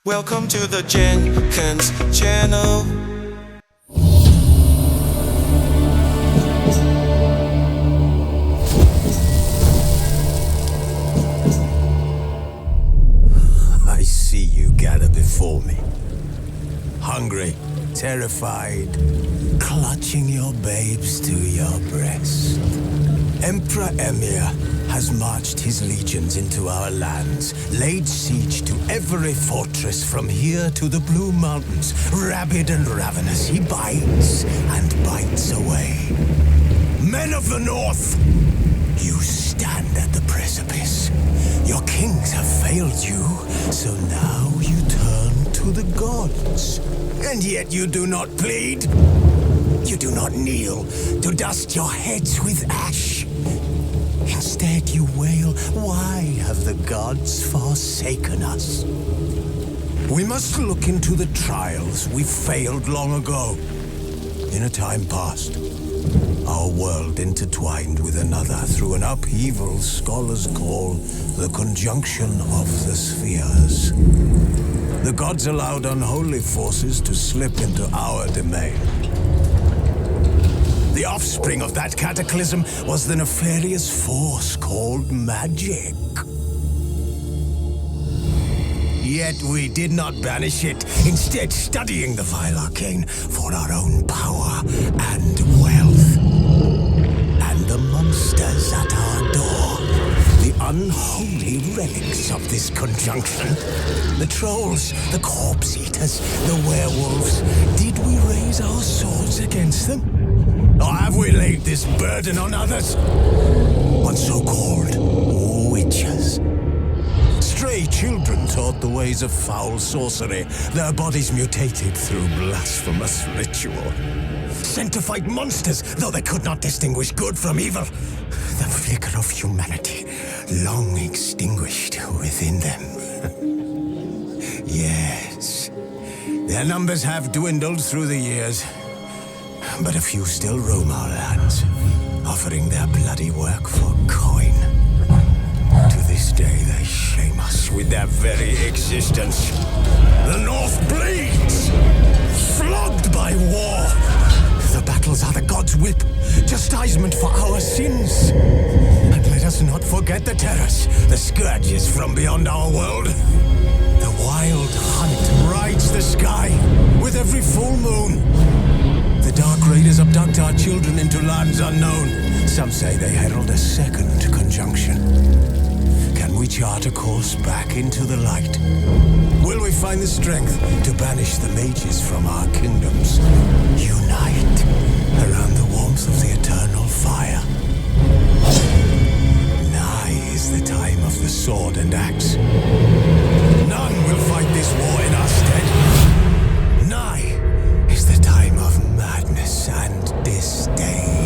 Welcome to the Dzhenkins channel. I see you gather before me. Hungry, terrified, clutching your babes to your breast. Emperor Emir has marched his legions into our lands, laid siege to every fortress from here to the Blue Mountains. Rabid and ravenous, he bites and bites away. Men of the North, you stand at the precipice. Your kings have failed you, so now you turn to the gods. And yet you do not plead. You do not kneel to dust your heads with ash. Instead you wail, why have the gods forsaken us? We must look into the trials we failed long ago. In a time past, our world intertwined with another through an upheaval scholars call the conjunction of the spheres. The gods allowed unholy forces to slip into our domain. The offspring of that cataclysm was the nefarious force called magic. Yet we did not banish it, instead studying the vile arcane for our own power and wealth. And the monsters at our door, the unholy relics of this conjunction. The trolls, the corpse eaters, the werewolves. Did we raise our swords against them? Or have we laid this burden on others? On so-called witches. Stray children taught the ways of foul sorcery, their bodies mutated through blasphemous ritual. Sent to fight monsters, though they could not distinguish good from evil. The flicker of humanity, long extinguished within them. Yes, their numbers have dwindled through the years. But a few still roam our lands, offering their bloody work for coin. To this day they shame us with their very existence. The North bleeds, flogged by war. The battles are the gods' whip, chastisement for our sins. And let us not forget the terrors, the scourges from beyond our world. The wild hunt rides the sky with every full moon. The Dark Raiders abduct our children into lands unknown. Some say they herald a second conjunction. Can we chart a course back into the light? Will we find the strength to banish the mages from our kingdoms? Unite around the warmth of the eternal fire. Nigh is the time of the sword and axe. None will fight this war in our stead. Nigh is the time of madness and disdain.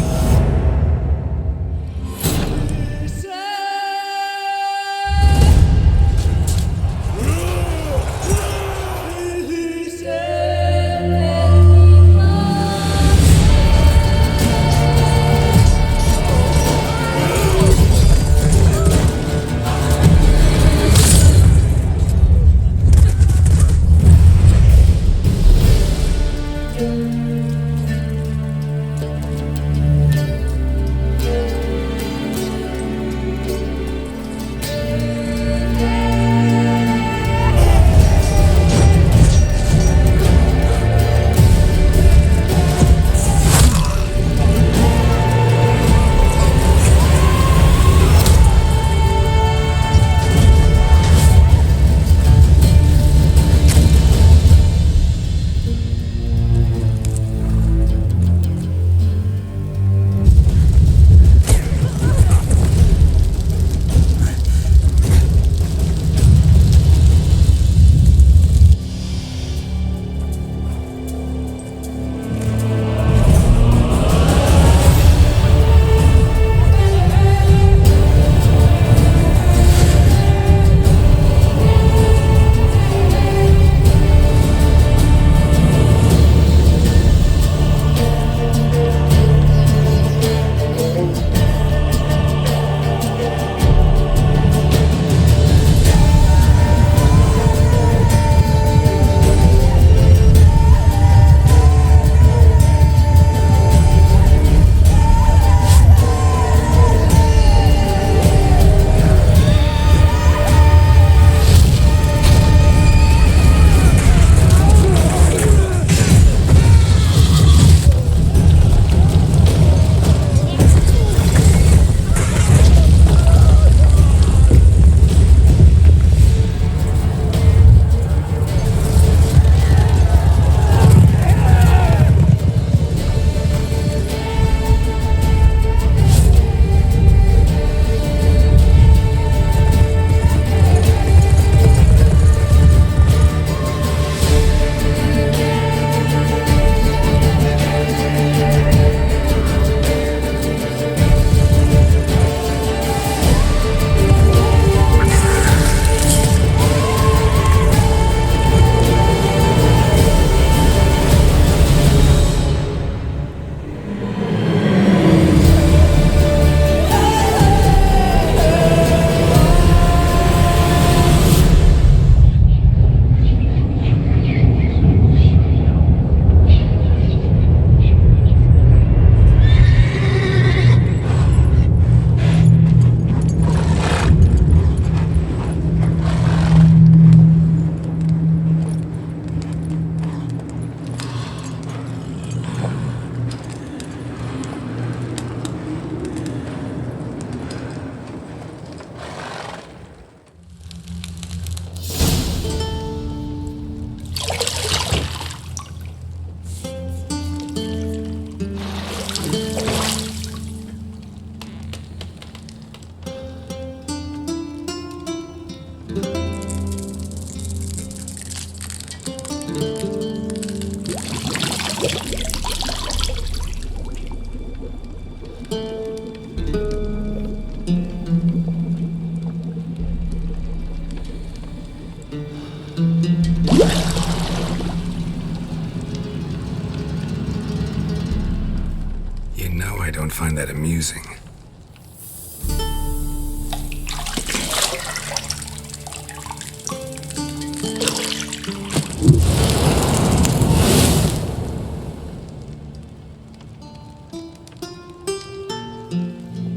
You know I don't find that amusing.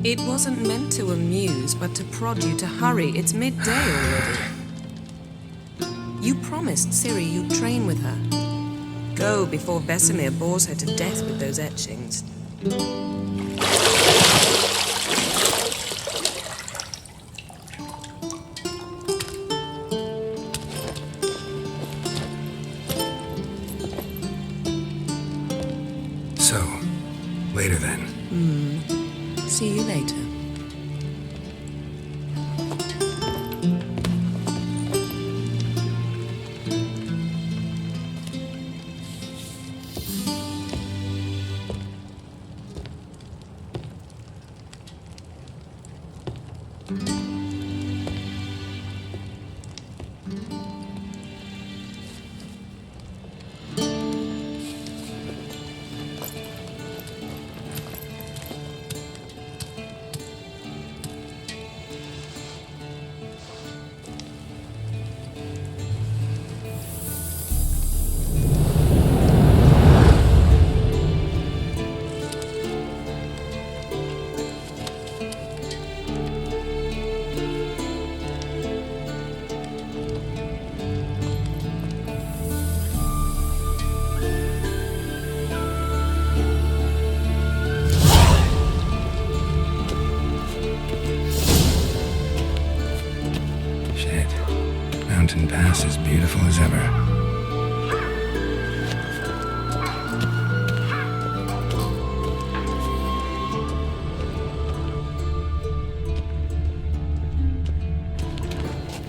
It wasn't meant to amuse, but to prod you to hurry. It's midday already. You promised Ciri you'd train with her. Go before Vesemir bores her to death with those etchings. So, later then. See you later. Mountain Pass as beautiful as ever.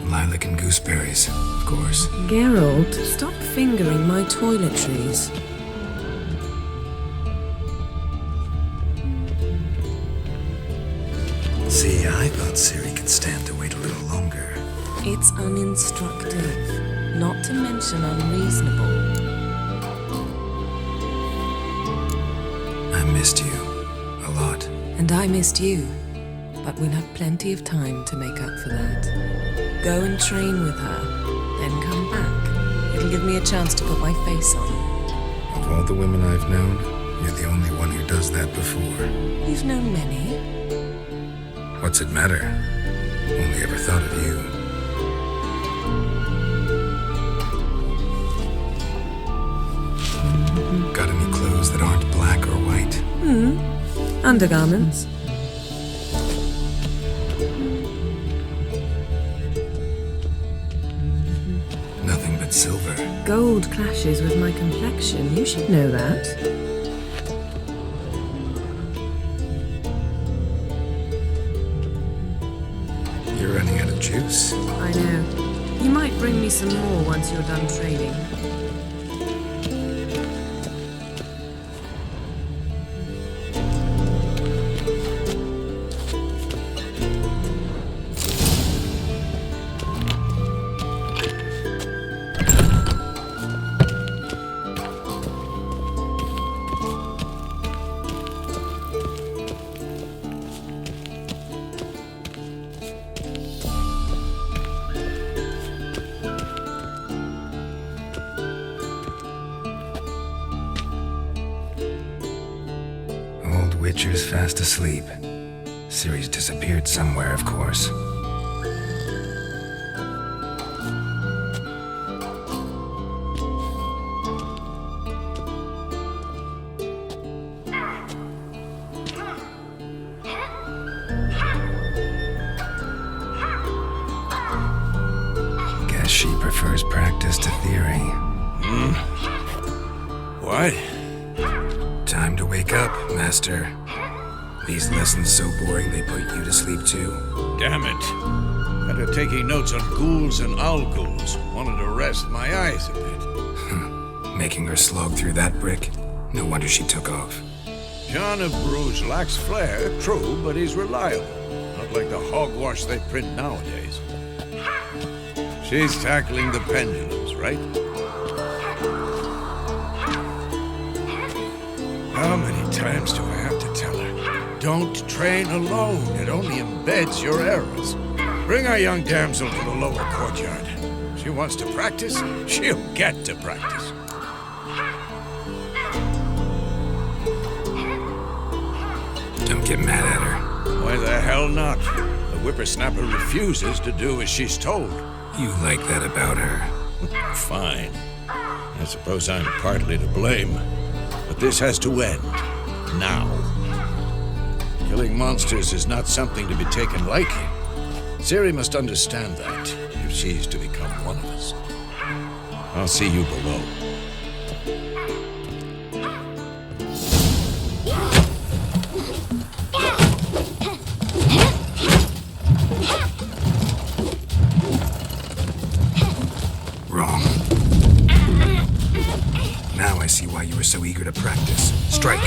Lilac and gooseberries, of course. Geralt, stop fingering my toiletries. See, I thought Ciri could stand to wait a little longer. It's uninstructive, not to mention unreasonable. I missed you a lot. And I missed you, but we'll have plenty of time to make up for that. Go and train with her, then come back. It'll give me a chance to put my face on. Of all the women I've known, you're the only one who does that before. You've known many. What's it matter? Only ever thought of you. Got any clothes that aren't black or white? Undergarments. Nothing but silver. Gold clashes with my complexion. You should know that. You're running out of juice. I know. You might bring me some more once you're done trading. Witcher's fast asleep. Ciri's disappeared somewhere, of course. Guess she prefers practice to theory. What? Time to wake up, Master. These lessons so boring they put you to sleep too. Damn it. Had her taking notes on ghouls and ghouls. Wanted to rest my eyes a bit. Making her slog through that brick? No wonder she took off. John of Bruges lacks flair, true, but he's reliable. Not like the hogwash they print nowadays. She's tackling the pendulums, right? How many times do I have to tell her? Don't train alone. It only embeds your errors. Bring our young damsel to the lower courtyard. She wants to practice, she'll get to practice. Don't get mad at her. Why the hell not? The whippersnapper refuses to do as she's told. You like that about her. Fine. I suppose I'm partly to blame. But this has to end. Now. Killing monsters is not something to be taken lightly. Ciri must understand that, if she's to become one of us. I'll see you below. Wrong. Now I see why you were so eager to practice. Strike.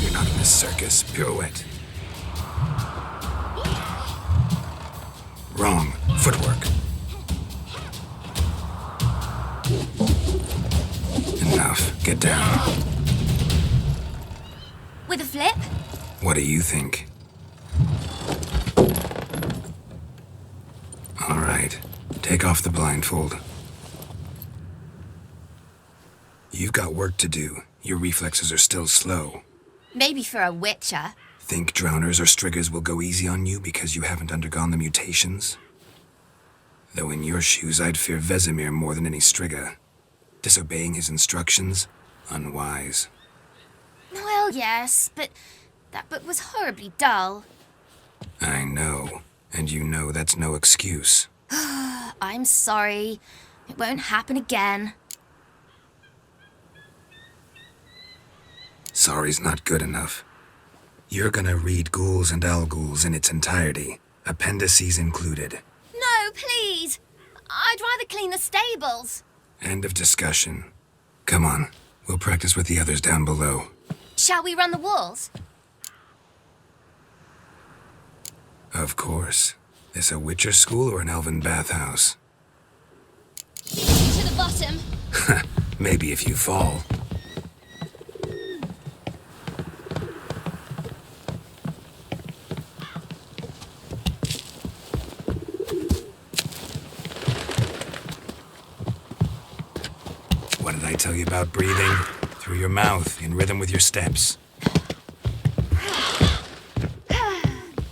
You're not in a circus. Pirouette. Wrong. Footwork. Enough. Get down. With a flip? What do you think? All right. Take off the blindfold. You've got work to do. Your reflexes are still slow. Maybe for a witcher. Think drowners or striggers will go easy on you because you haven't undergone the mutations? Though in your shoes, I'd fear Vesemir more than any strigger. Disobeying his instructions? Unwise. Well, yes, but that book was horribly dull. I know. And you know that's no excuse. I'm sorry. It won't happen again. Sorry's not good enough. You're gonna read Ghouls and Ghouls in its entirety, appendices included. No, please. I'd rather clean the stables. End of discussion. Come on, we'll practice with the others down below. Shall we run the walls? Of course. This a Witcher school or an elven bathhouse? To the bottom. Maybe if you fall. What did I tell you about breathing? Through your mouth, in rhythm with your steps.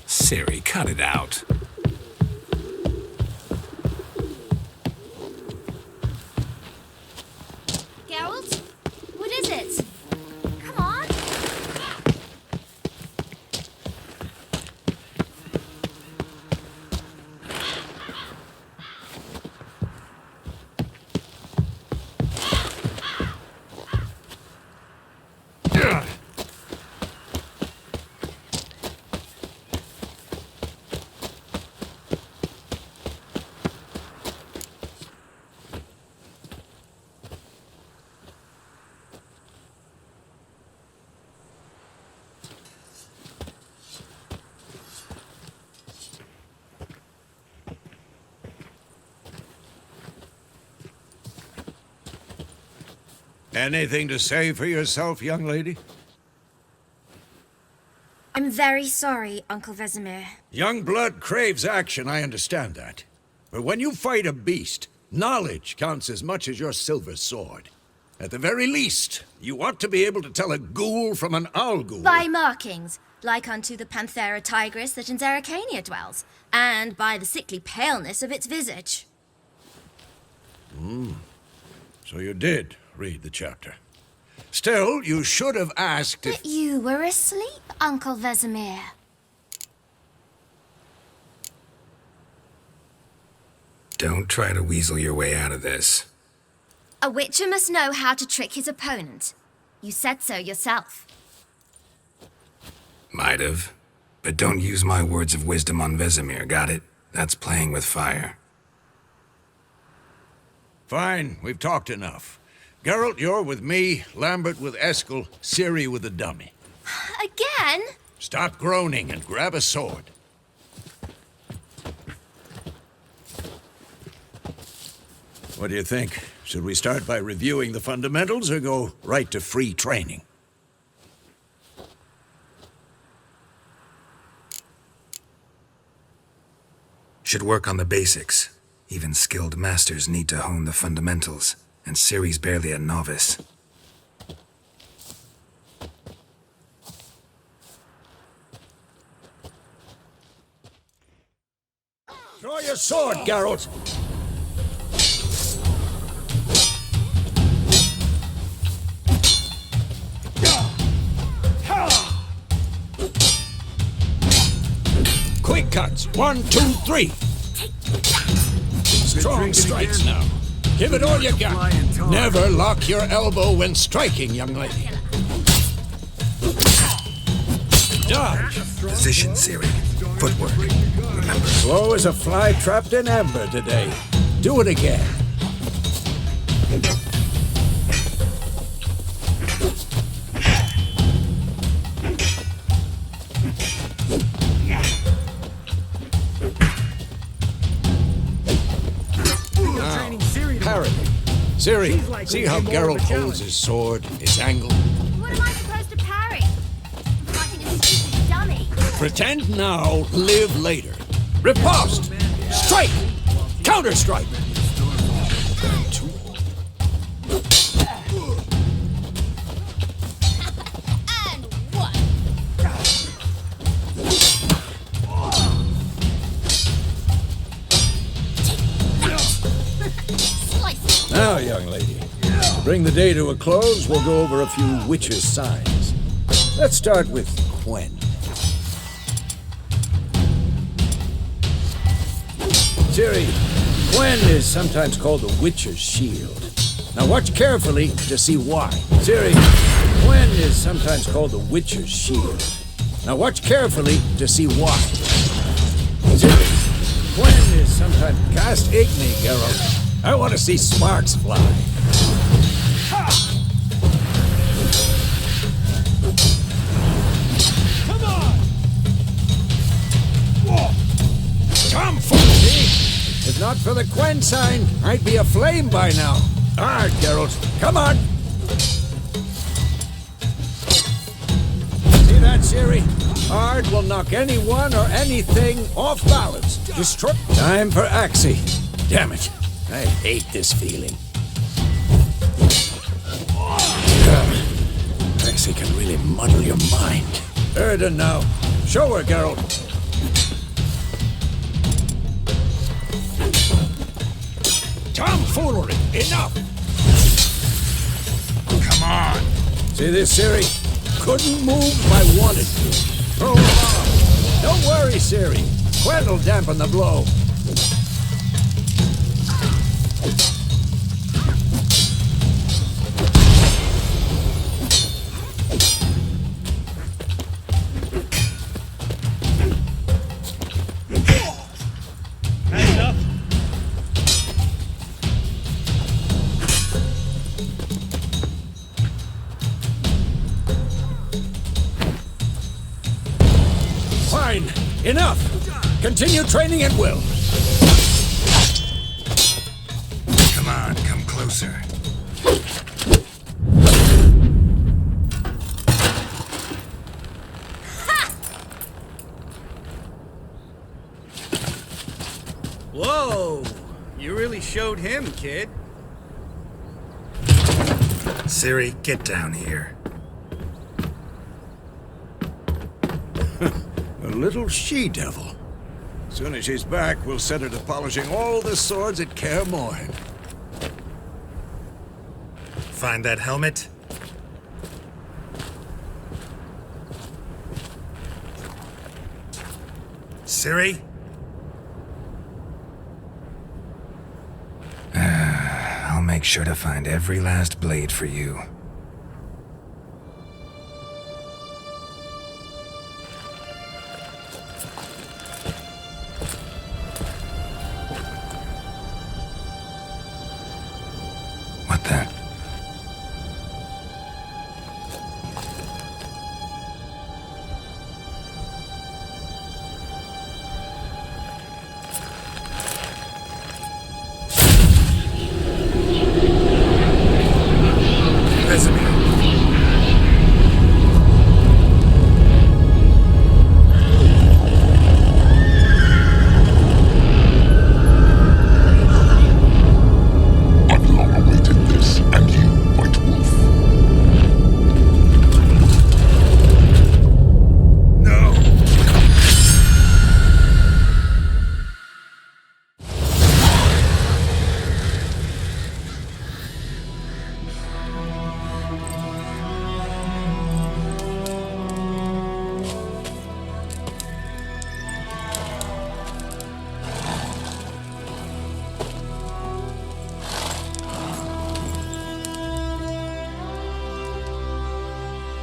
Ciri, cut it out. Geralt? What is it? Come on. Anything to say for yourself, young lady? I'm very sorry, Uncle Vesemir. Young blood craves action, I understand that. But when you fight a beast, knowledge counts as much as your silver sword. At the very least, you ought to be able to tell a ghoul from an ghoul. By markings, like unto the Panthera tigris that in Zerrikania dwells, and by the sickly paleness of its visage. So you did read the chapter. Still, you should have asked if... But you were asleep, Uncle Vesemir. Don't try to weasel your way out of this. A witcher must know how to trick his opponent. You said so yourself. Might have. But don't use my words of wisdom on Vesemir, got it? That's playing with fire. Fine, we've talked enough. Geralt, you're with me, Lambert with Eskel, Ciri with the dummy. Again? Stop groaning and grab a sword. What do you think? Should we start by reviewing the fundamentals or go right to free training? Should work on the basics. Even skilled masters need to hone the fundamentals, and Ciri's barely a novice. Draw your sword, Geralt! Quick cuts! 1, 2, 3! Strong strikes now. Give it all you got. Never lock your elbow when striking, young lady. Dodge! Position, Ciri. Footwork. Remember. Slow as a fly trapped in amber today. Do it again. Parry. Ciri, see how Geralt holds his sword, his angle? What am I supposed to parry? I'm fighting a stupid dummy. Pretend now, live later. Riposte! Strike! Counter-strike! And one. Slice. Now, young lady, to bring the day to a close, we'll go over a few witches' signs. Let's start with Gwent. Ciri, Gwent is sometimes called the Witcher's Shield. Now watch carefully to see why. Ciri, Gwent is sometimes called the Witcher's Shield. Now watch carefully to see why. Ciri, Gwent is sometimes... Cast Igni, Geralt. I want to see sparks fly. Come on! Come, Foxy! If not for the Gwent sign, I'd be aflame by now. All right, Geralt, come on! See that, Ciri? Hard will knock anyone or anything off balance. Destroy. Time for Axie. Damn it. I hate this feeling. Axie can really muddle your mind. Erden now. Show her, Geralt. Tomfoolery! Enough! Come on! See this, Ciri? Couldn't move if I wanted to. Throw him off. Don't worry, Ciri. Gwent'll dampen the blow. Enough! Continue training at will. Come on, come closer. Whoa! You really showed him, kid. Ciri, get down here. A little she-devil. Soon as she's back, we'll set her to polishing all the swords at Kaer Morhen. Find that helmet? Ciri? I'll make sure to find every last blade for you. What the? Vesemir. I've long awaited this, and you, White Wolf. No!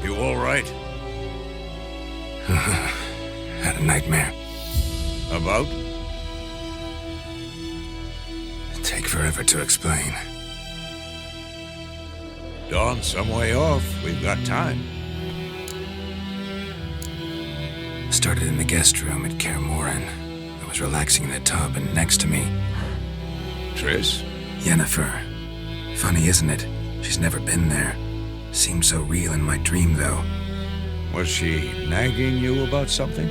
You all right? Had a nightmare. About? Take forever to explain. Dawn's some way off. We've got time. Started in the guest room at Kaer Morhen. I was relaxing in the tub, and next to me, Triss? Yennefer. Funny, isn't it? She's never been there. Seemed so real in my dream, though. Was she nagging you about something?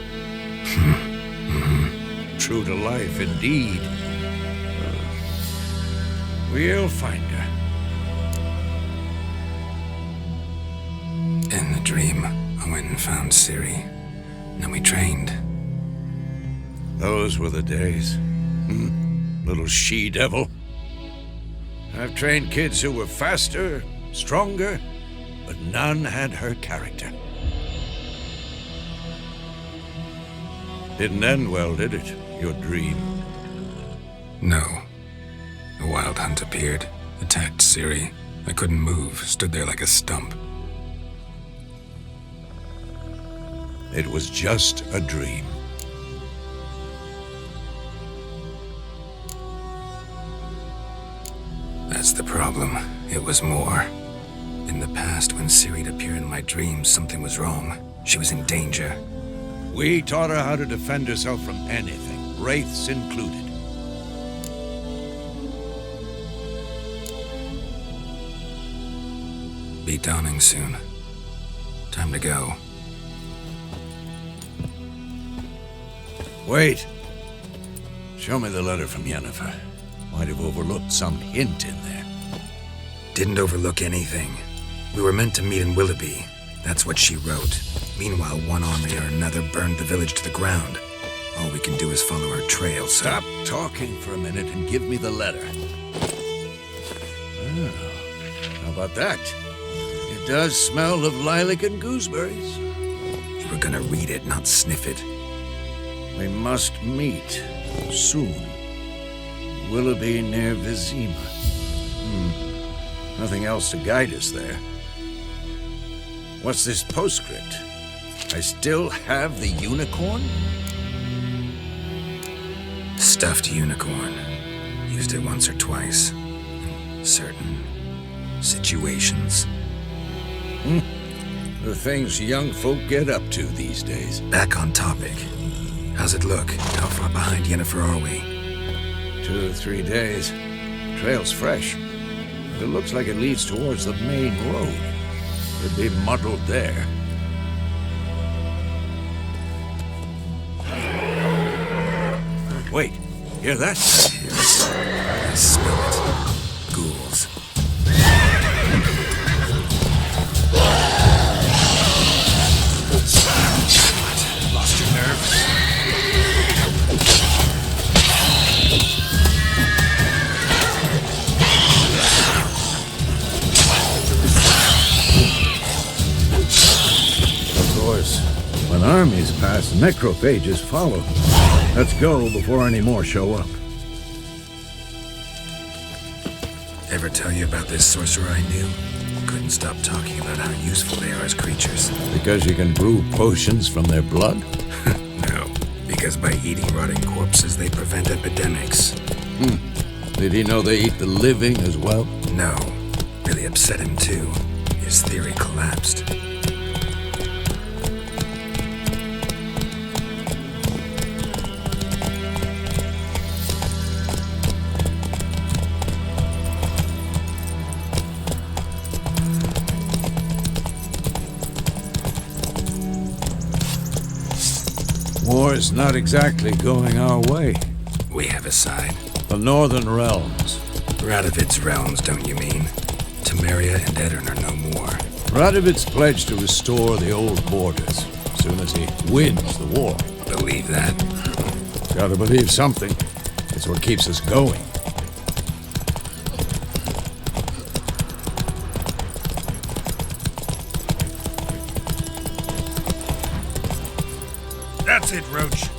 True to life, indeed. We'll find her. In the dream, I went and found Ciri. Then we trained. Those were the days. Little she-devil. I've trained kids who were faster, stronger, but none had her character. Didn't end well, did it? Your dream? No. A wild hunt appeared, attacked Ciri. I couldn't move, stood there like a stump. It was just a dream. That's the problem. It was more. In the past, when Ciri'd appear in my dreams, something was wrong. She was in danger. We taught her how to defend herself from anything, wraiths included. Be dawning soon. Time to go. Wait. Show me the letter from Yennefer. Might have overlooked some hint in there. Didn't overlook anything. We were meant to meet in Willoughby. That's what she wrote. Meanwhile, one army or another burned the village to the ground. All we can do is follow her trail, so... Stop talking for a minute and give me the letter. Oh, how about that? It does smell of lilac and gooseberries. You were gonna read it, not sniff it. We must meet soon. Willoughby near Vesemir. Nothing else to guide us there. What's this postscript? I still have the unicorn? Stuffed unicorn. Used it once or twice. In certain situations. The things young folk get up to these days. Back on topic. How's it look? How far behind Yennefer are we? 2 or 3 days. Trail's fresh. But it looks like it leads towards the main road. Could be muddled there. Wait, hear that? I smell it. Ghouls. Lost your nerve? Of course, when armies pass, necrophages follow. Let's go before any more show up. Ever tell you about this sorcerer I knew? Couldn't stop talking about how useful they are as creatures. Because you can brew potions from their blood? No, because by eating rotting corpses, they prevent epidemics. Did he know they eat the living as well? No, really upset him too. His theory collapsed. War's not exactly going our way. We have a side. The Northern Realms. Radovid's realms, don't you mean? Temeria and Edirn are no more. Radovid's pledged to restore the old borders as soon as he wins the war. Believe that? Gotta believe something. It's what keeps us going. That's it, Roach.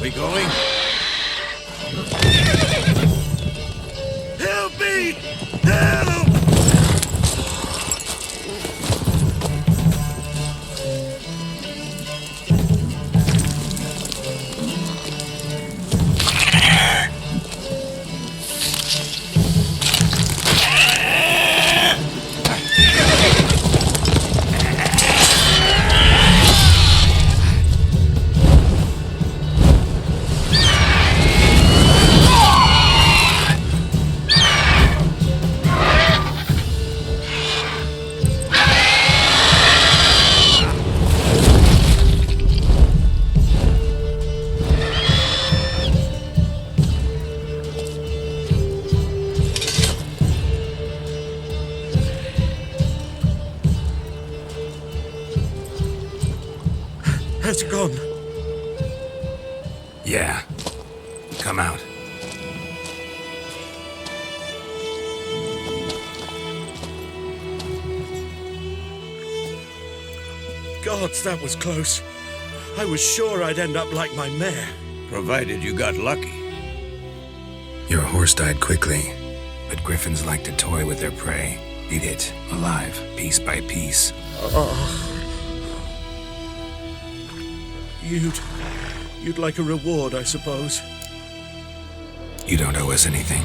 We going? Help me! Help! Has it gone? Yeah. Come out. Gods, that was close. I was sure I'd end up like my mare. Provided you got lucky. Your horse died quickly, but griffins like to toy with their prey. Eat it, alive, piece by piece. You'd like a reward, I suppose. You don't owe us anything.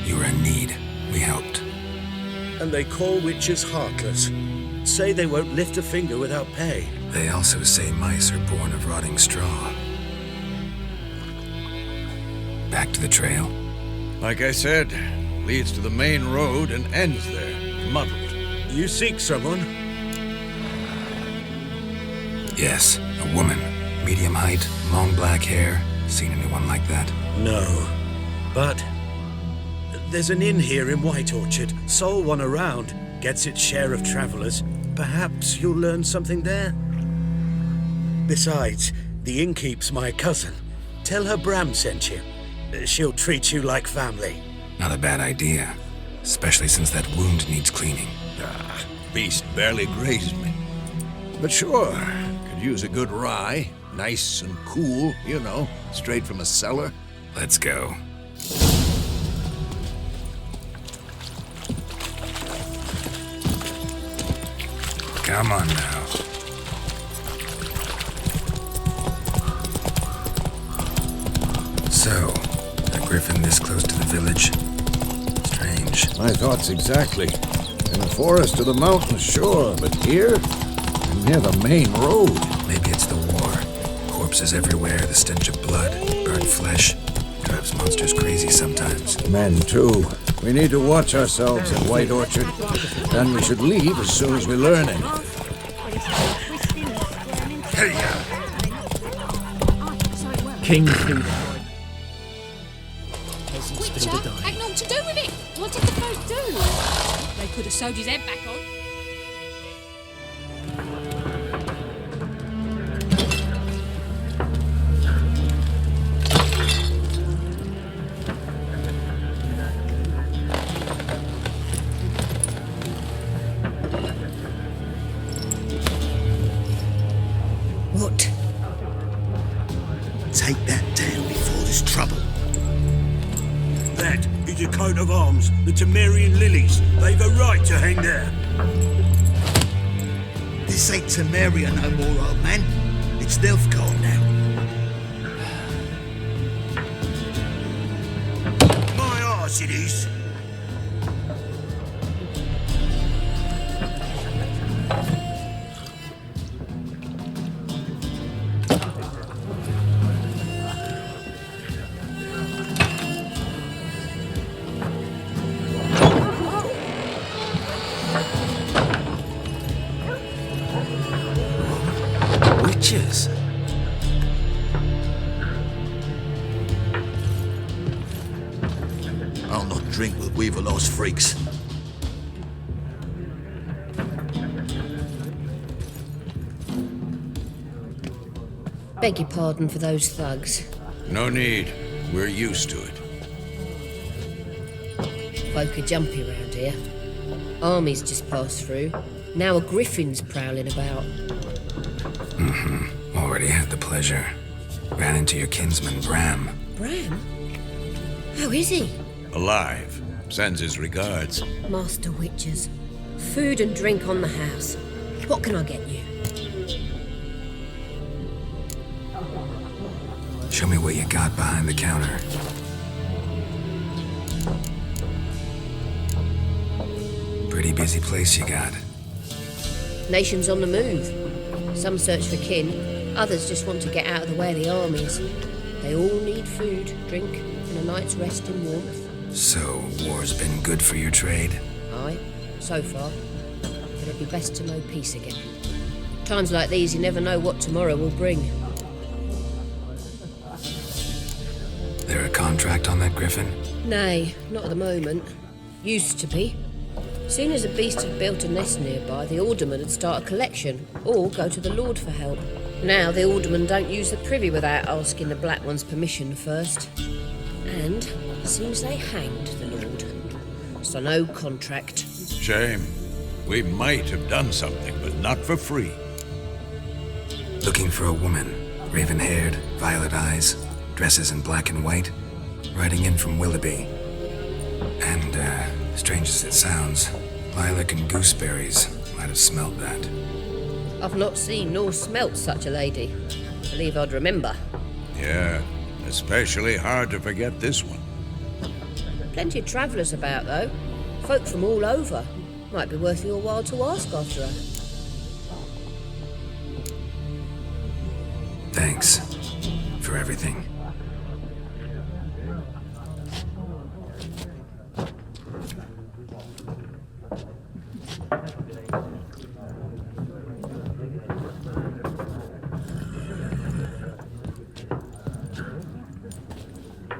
You were in need. We helped. And they call witches heartless. Say they won't lift a finger without pay. They also say mice are born of rotting straw. Back to the trail. Like I said, leads to the main road and ends there, muddled. You seek someone? Yes, a woman. Medium height, long black hair. Seen anyone like that? No. But there's an inn here in White Orchard. Sole one around. Gets its share of travelers. Perhaps you'll learn something there? Besides, the innkeep's my cousin. Tell her Bram sent you. She'll treat you like family. Not a bad idea. Especially since that wound needs cleaning. Beast barely grazed me. But sure, could use a good rye. Nice and cool, you know, straight from a cellar. Let's go. Come on now. So, a griffin this close to the village? Strange. My thoughts exactly. In the forest or the mountains, sure, but here? Near the main road. Maybe it's the war. Corpses everywhere, the stench of blood, burnt flesh. Drives monsters crazy sometimes. Men, too. We need to watch ourselves at White Orchard. Then we should leave as soon as we learn anything. Hey, King's food. Witcher had naught to do with it. What did the folk do? They could have sewed his head back on. of arms, the Temerian lilies. They've a right to hang there. This ain't Temeria no more, old man. It's Nilfgaard now. My arse it is. Witches? I'll not drink with Weaverlaw's freaks. Beg your pardon for those thugs. No need. We're used to it. Folk are jumpy round here. Armies just passed through. Now a Griffin's prowling about. Already had the pleasure. Ran into your kinsman, Bram. Bram? How is he? Alive. Sends his regards. Master Witches. Food and drink on the house. What can I get you? Show me what you got behind the counter. Pretty busy place you got. Nations on the move. Some search for kin, others just want to get out of the way of the armies. They all need food, drink, and a night's rest in warmth. So, war's been good for your trade? Aye, so far. But it'd be best to know peace again. Times like these, you never know what tomorrow will bring. There a contract on that Griffin? Nay, not at the moment. Used to be. Soon as a beast had built a nest nearby, the alderman would start a collection, or go to the Lord for help. Now the aldermen don't use the privy without asking the Black One's permission first. And seems they hanged the Lord. So no contract. Shame. We might have done something, but not for free. Looking for a woman. Raven-haired, violet eyes, dresses in black and white. Riding in from Willoughby. And, strange as it sounds, lilac and gooseberries might have smelled that. I've not seen nor smelt such a lady. Believe I'd remember. Yeah, especially hard to forget this one. Plenty of travellers about, though. Folk from all over. Might be worth your while to ask after her. Thanks for everything.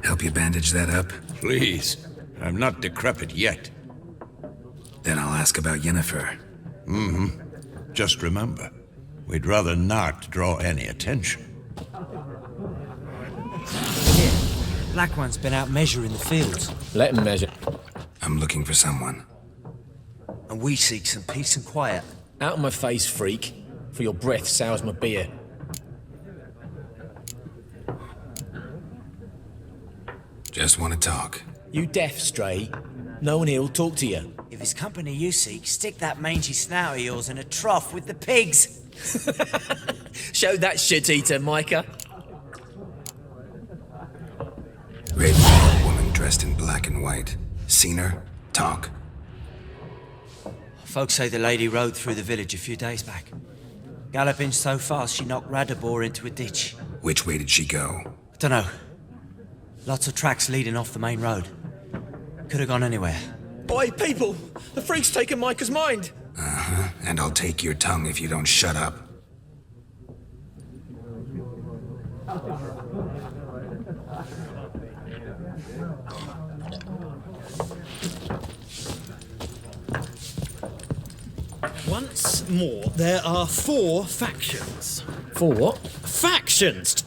Help you bandage that up? Please. I'm not decrepit yet. Then I'll ask about Yennefer. Just remember, we'd rather not draw any attention. Here, Black One's been out measuring the fields. Let him measure. I'm looking for someone. And we seek some peace and quiet. Out of my face, freak. For your breath sours my beer. Just want to talk. You deaf, Stray? No one here will talk to you. If it's company you seek, stick that mangy snout of yours in a trough with the pigs. Show that shit-eater, Micah. Raven-haired woman dressed in black and white. Seen her? Talk. Folks say the lady rode through the village a few days back. Galloping so fast she knocked Radabor into a ditch. Which way did she go? I don't know. Lots of tracks leading off the main road. Could have gone anywhere. Boy, people! The freak's taken Micah's mind! Uh-huh. And I'll take your tongue if you don't shut up. Once more, there are 4 factions. 4 what? Factions!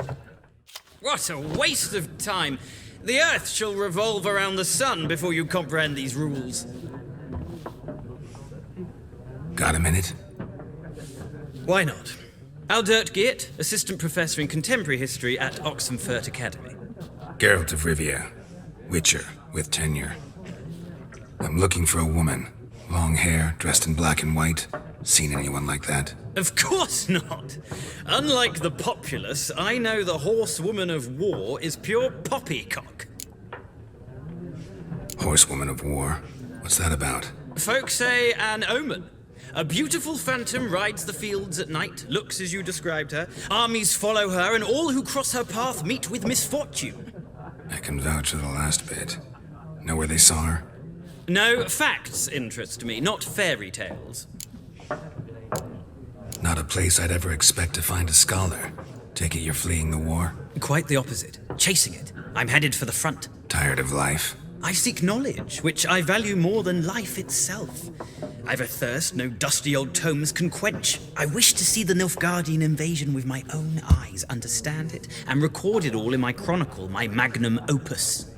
What a waste of time! The Earth shall revolve around the sun before you comprehend these rules. Got a minute? Why not? Aldert Geert, Assistant Professor in Contemporary History at Oxenfurt Academy. Geralt of Rivia. Witcher with tenure. I'm looking for a woman. Long hair, dressed in black and white. Seen anyone like that? Of course not. Unlike the populace, I know the horsewoman of war is pure poppycock. Horsewoman of war? What's that about? Folks say an omen. A beautiful phantom rides the fields at night, looks as you described her. Armies follow her, and all who cross her path meet with misfortune. I can vouch for the last bit. Know where they saw her? No, facts interest me, not fairy tales. Not a place I'd ever expect to find a scholar. Take it you're fleeing the war? Quite the opposite. Chasing it. I'm headed for the front. Tired of life? I seek knowledge, which I value more than life itself. I've a thirst no dusty old tomes can quench. I wish to see the Nilfgaardian invasion with my own eyes, understand it, and record it all in my chronicle, my magnum opus.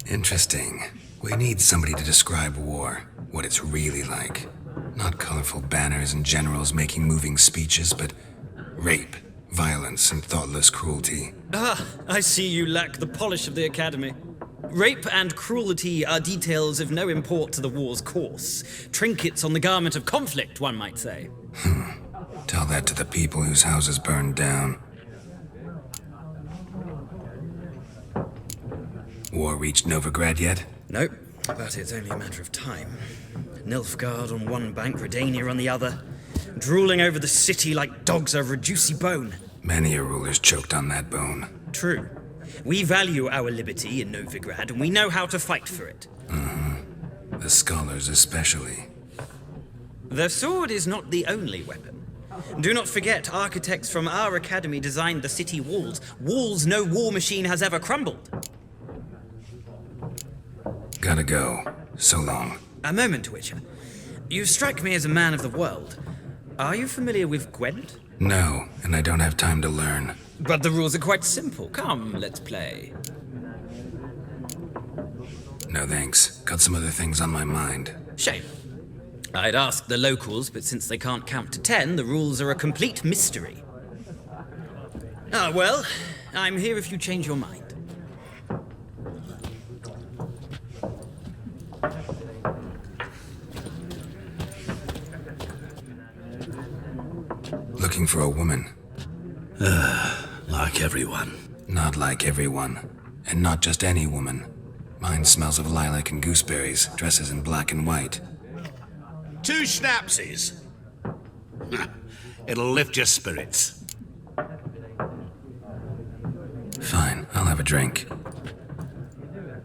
Interesting. We need somebody to describe war, what it's really like. Not colorful banners and generals making moving speeches, but rape, violence, and thoughtless cruelty. Ah, I see you lack the polish of the Academy. Rape and cruelty are details of no import to the war's course. Trinkets on the garment of conflict, one might say. Tell that to the people whose houses burned down. War reached Novigrad yet? Nope, but it's only a matter of time. Nilfgaard on one bank, Redania on the other, drooling over the city like dogs over a juicy bone. Many a ruler's choked on that bone. True. We value our liberty in Novigrad, and we know how to fight for it. The scholars especially. The sword is not the only weapon. Do not forget, architects from our academy designed the city walls. Walls no war machine has ever crumbled. Gotta go. So long. A moment, Witcher. You strike me as a man of the world. Are you familiar with Gwent? No, and I don't have time to learn. But the rules are quite simple. Come, let's play. No thanks. Got some other things on my mind. Shame. I'd ask the locals, but since they can't count to 10, the rules are a complete mystery. Ah, well, I'm here if you change your mind. Looking for a woman. Like everyone. Not like everyone. And not just any woman. Mine smells of lilac and gooseberries, dresses in black and white. 2 schnapsies. It'll lift your spirits. Fine, I'll have a drink.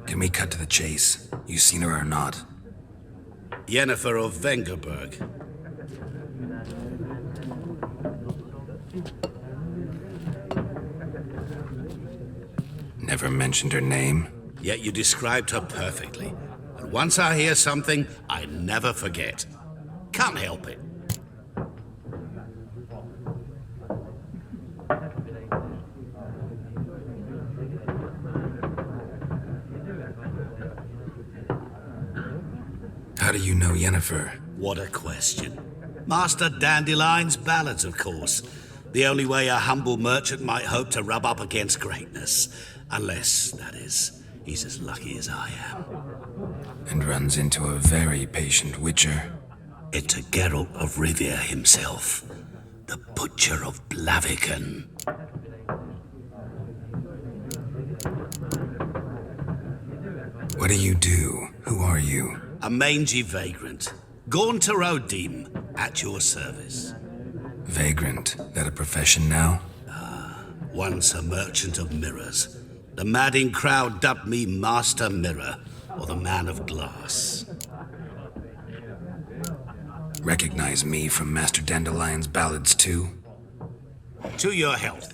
Can we cut to the chase? You seen her or not? Yennefer of Vengerberg. Never mentioned her name. Yet you described her perfectly. And once I hear something, I never forget. Can't help it. How do you know Yennefer? What a question. Master Dandelion's ballads, of course. The only way a humble merchant might hope to rub up against greatness. Unless, that is, he's as lucky as I am. And runs into a very patient witcher. It's a Geralt of Rivia himself. The Butcher of Blaviken. What do you do? Who are you? A mangy vagrant. Gaunter O'Dimm, at your service. Vagrant? That a profession now? Once a merchant of mirrors. The madding crowd dubbed me Master Mirror, or the Man of Glass. Recognize me from Master Dandelion's ballads too? To your health.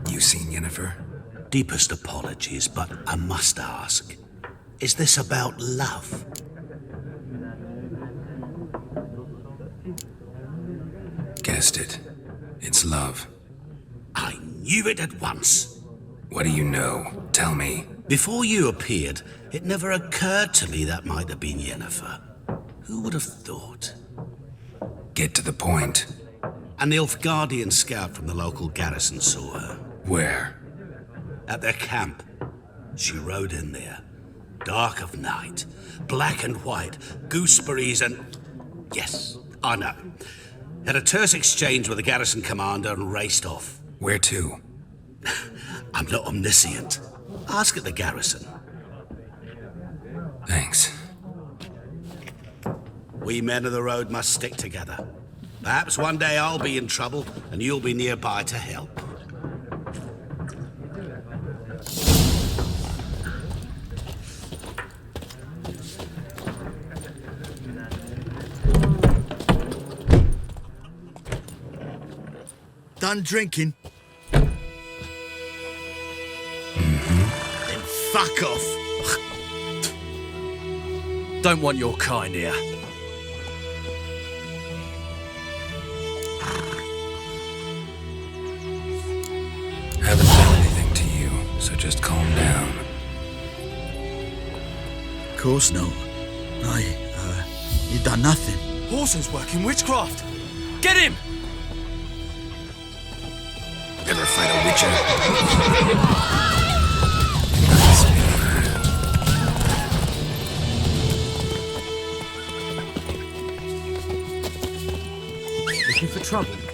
You seen Yennefer? Deepest apologies, but I must ask. Is this about love? Guessed it. It's love. I knew it at once. What do you know? Tell me. Before you appeared, it never occurred to me that might have been Yennefer. Who would have thought? Get to the point. A Nilfgaardian scout from the local garrison saw her. Where? At their camp. She rode in there. Dark of night. Black and white. Gooseberries and... Yes, I know. Had a terse exchange with the garrison commander and raced off. Where to? I'm not omniscient. Ask at the garrison. Thanks. We men of the road must stick together. Perhaps one day I'll be in trouble and you'll be nearby to help. Done drinking? Then fuck off. Don't want your kind here. Haven't done anything to you, so just calm down. Of course no. You done nothing. Horsen's working witchcraft. Get him! Ever fight a witcher? Looking for trouble?